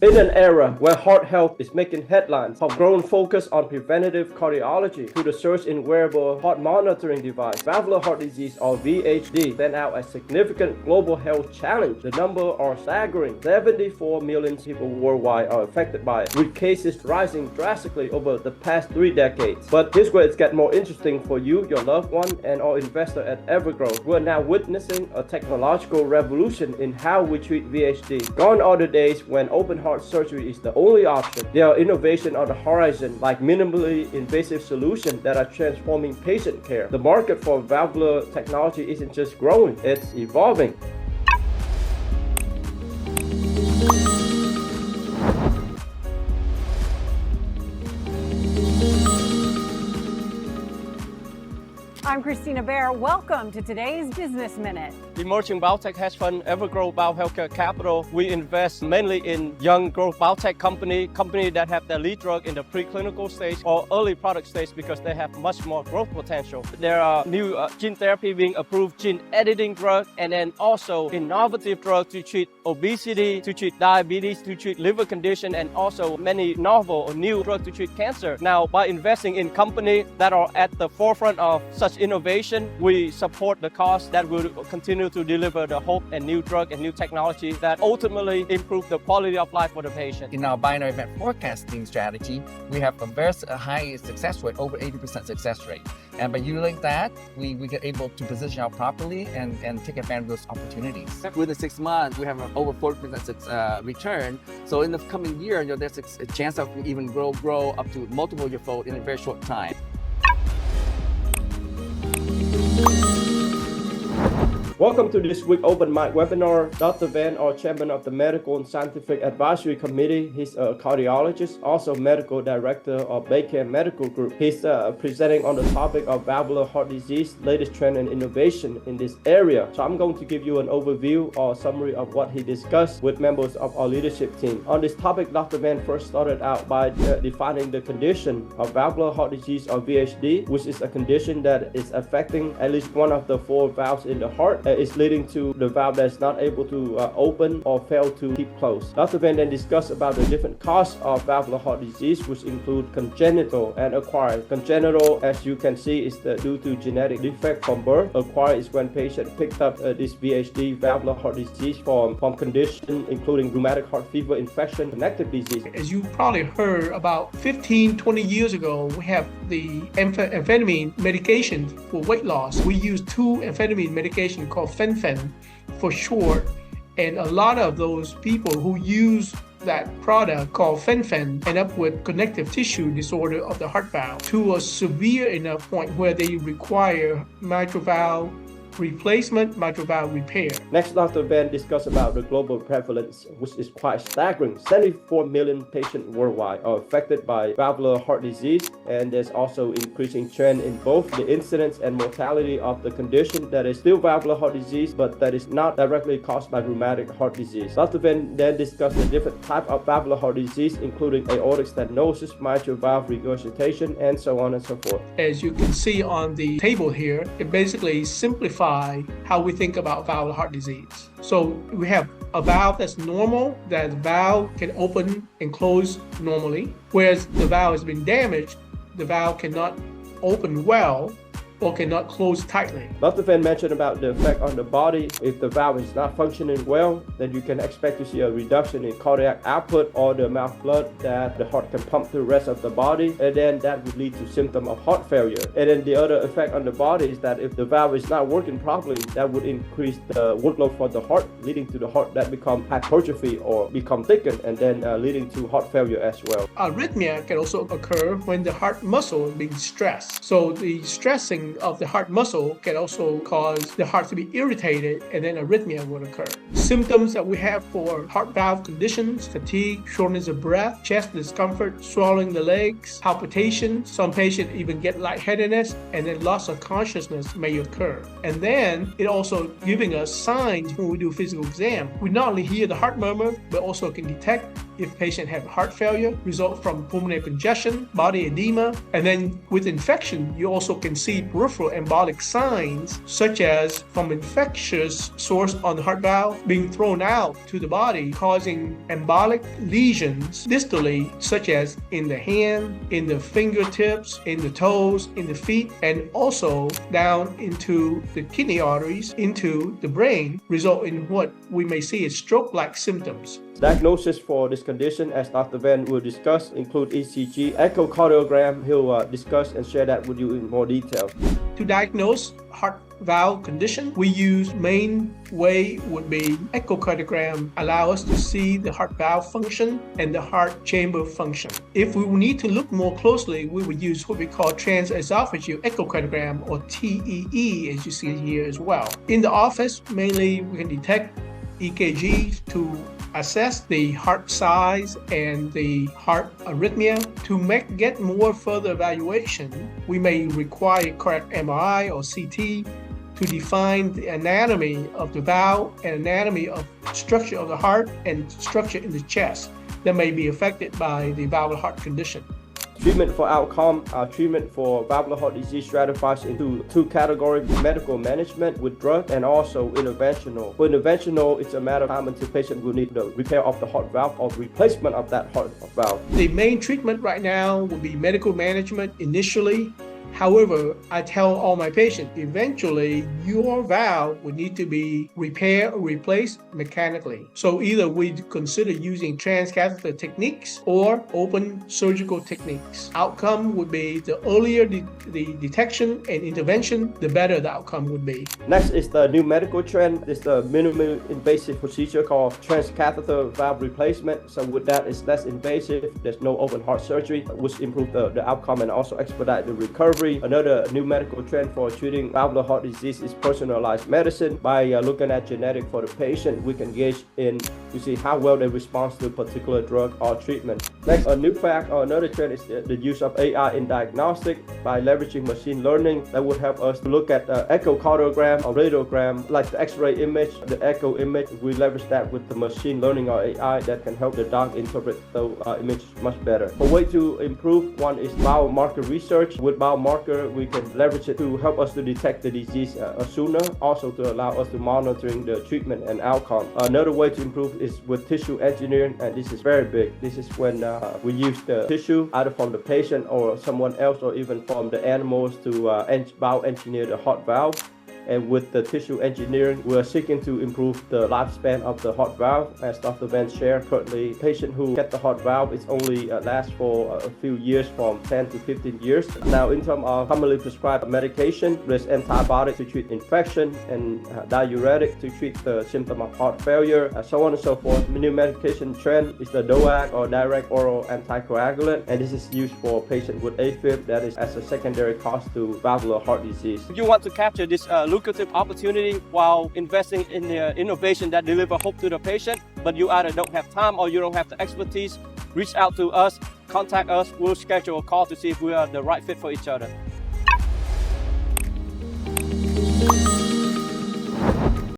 In an era where heart health is making headlines, from growing focus on preventative cardiology to the surge in wearable heart monitoring device, valvular heart disease or VHD stand out as significant global health challenge. The numbers are staggering. 74 million people worldwide are affected by it, with cases rising drastically over the past 3 decades. But here's where it's get more interesting for you, your loved one, and our investor at Evergrowth. We're now witnessing a technological revolution in how we treat VHD. Gone are the days when open heart surgery is the only option. There are innovations on the horizon, like minimally invasive solutions that are transforming patient care. The market for valvular technology isn't just growing, it's evolving. I'm Christina Bear. Welcome to today's Business Minute. Emerging biotech hedge fund Evergrowth Biohealthcare Capital. We invest mainly in young growth biotech company that have their lead drug in the preclinical stage or early product stage because they have much more growth potential. There are new gene therapy being approved, gene editing drug, and then also innovative drugs to treat obesity, to treat diabetes, to treat liver condition, and also many novel or new drugs to treat cancer. Now, by investing in companies that are at the forefront of such innovation, we support the cause that will continue to deliver the hope and new drug and new technology that ultimately improve the quality of life for the patient. In our binary event forecasting strategy, we have a very high success rate, over 80% success rate. And by utilizing that, we get able to position out properly and take advantage of those opportunities. Within 6 months, we have an over 40% return. So in the coming year, there's a chance of even grow up to multiple year-fold in a very short time. Welcome to this week's Open Mic webinar. Dr. Van, our chairman of the Medical and Scientific Advisory Committee. He's a cardiologist, also medical director of Biotech Medical Group. He's presenting on the topic of valvular heart disease, latest trend and innovation in this area. So I'm going to give you an overview or summary of what he discussed with members of our leadership team. On this topic, Dr. Van first started out by defining the condition of valvular heart disease or VHD, which is a condition that is affecting at least one of the 4 valves in the heart. Is leading to the valve that's not able to open or fail to keep closed. Dr. Van then discussed about the different causes of valvular heart disease, which include congenital and acquired. Congenital, as you can see, is due to genetic defect from birth. Acquired is when patient picked up this VHD, valvular heart disease, from condition including rheumatic heart fever, infection, connective disease. As you probably heard, about 15, 20 years ago, we have the amphetamine medication for weight loss. We use 2 amphetamine medications called fen-phen for short, and a lot of those people who use that product called fen-phen end up with connective tissue disorder of the heart valve to a severe enough point where they require mitral valve replacement, mitral valve repair. Next, Dr. Van discussed about the global prevalence, which is quite staggering. 74 million patients worldwide are affected by valvular heart disease, and there's also increasing trend in both the incidence and mortality of the condition that is still valvular heart disease, but that is not directly caused by rheumatic heart disease. Dr. Van then discussed the different types of valvular heart disease, including aortic stenosis, mitral valve regurgitation, and so on and so forth. As you can see on the table here, it basically simplifies how we think about valvular heart disease. So we have a valve that's normal, that the valve can open and close normally, whereas the valve has been damaged, the valve cannot open well or cannot close tightly. Dr. Van mentioned about the effect on the body. If the valve is not functioning well, then you can expect to see a reduction in cardiac output or the amount of blood that the heart can pump to the rest of the body, and then that would lead to symptom of heart failure. And then the other effect on the body is that if the valve is not working properly, that would increase the workload for the heart, leading to the heart that become hypertrophy or become thickened, and then leading to heart failure as well. Arrhythmia can also occur when the heart muscle is being stressed. So the stressing of the heart muscle can also cause the heart to be irritated, and then arrhythmia will occur. Symptoms that we have for heart valve conditions: fatigue, shortness of breath, chest discomfort, swallowing the legs, palpitation. Some patients even get lightheadedness, and then loss of consciousness may occur. And then it also giving us signs when we do physical exam. We not only hear the heart murmur, but also can detect if patient have heart failure, result from pulmonary congestion, body edema, and then with infection, you also can see peripheral embolic signs such as from infectious source on the heart valve being thrown out to the body, causing embolic lesions distally, such as in the hand, in the fingertips, in the toes, in the feet, and also down into the kidney arteries, into the brain, result in what we may see as stroke-like symptoms. Diagnosis for this condition, as Dr. Van will discuss, include ECG, echocardiogram. He'll discuss and share that with you in more detail. To diagnose heart valve condition, we use main way would be echocardiogram, allow us to see the heart valve function and the heart chamber function. If we need to look more closely, we would use what we call transesophageal echocardiogram, or TEE, as you see here as well. In the office, mainly we can detect EKG to assess the heart size and the heart arrhythmia. To get more further evaluation, we may require cardiac MRI or CT to define the anatomy of the valve and anatomy of structure of the heart and structure in the chest that may be affected by the valvular heart condition. Treatment for outcome, treatment for valvular heart disease stratifies into two categories: medical management with drug and also interventional. For interventional, it's a matter of time until patient will need the repair of the heart valve or replacement of that heart valve. The main treatment right now will be medical management initially. However, I tell all my patients, eventually your valve would need to be repaired or replaced mechanically. So either we consider using transcatheter techniques or open surgical techniques. Outcome would be the earlier the detection and intervention, the better the outcome would be. Next is the new medical trend. It's the minimally invasive procedure called transcatheter valve replacement. So with that, it's less invasive. There's no open heart surgery, which improves the outcome and also expedite the recovery. Another new medical trend for treating valvular heart disease is personalized medicine. By looking at genetic for the patient, we can gauge to see how well they respond to a particular drug or treatment. Next, a new fact or another trend is the use of AI in diagnostic. By leveraging machine learning, that would help us to look at the echocardiogram or radiogram, like the X-ray image, the echo image. We leverage that with the machine learning or AI that can help the doc interpret the image much better. A way to improve one is biomarker research. With biomarker, we can leverage it to help us to detect the disease sooner, also to allow us to monitoring the treatment and outcome. Another way to improve is with tissue engineering, and this is very big. This is when we use the tissue either from the patient or someone else, or even from the animals, to bioengineer the heart valve. And with the tissue engineering, we are seeking to improve the lifespan of the heart valve. As Dr. Van shared, currently, patient who get the heart valve, it's only lasts for a few years, from 10 to 15 years. Now, in terms of commonly prescribed medication, there's antibiotic to treat infection and diuretic to treat the symptom of heart failure, so on and so forth. The new medication trend is the DOAC, or direct oral anticoagulant, and this is used for patients with AFib, that is as a secondary cause to valvular heart disease. If you want to capture this lucrative opportunity while investing in the innovation that deliver hope to the patient, but you either don't have time or you don't have the expertise, reach out to us, contact us. We'll schedule a call to see if we are the right fit for each other.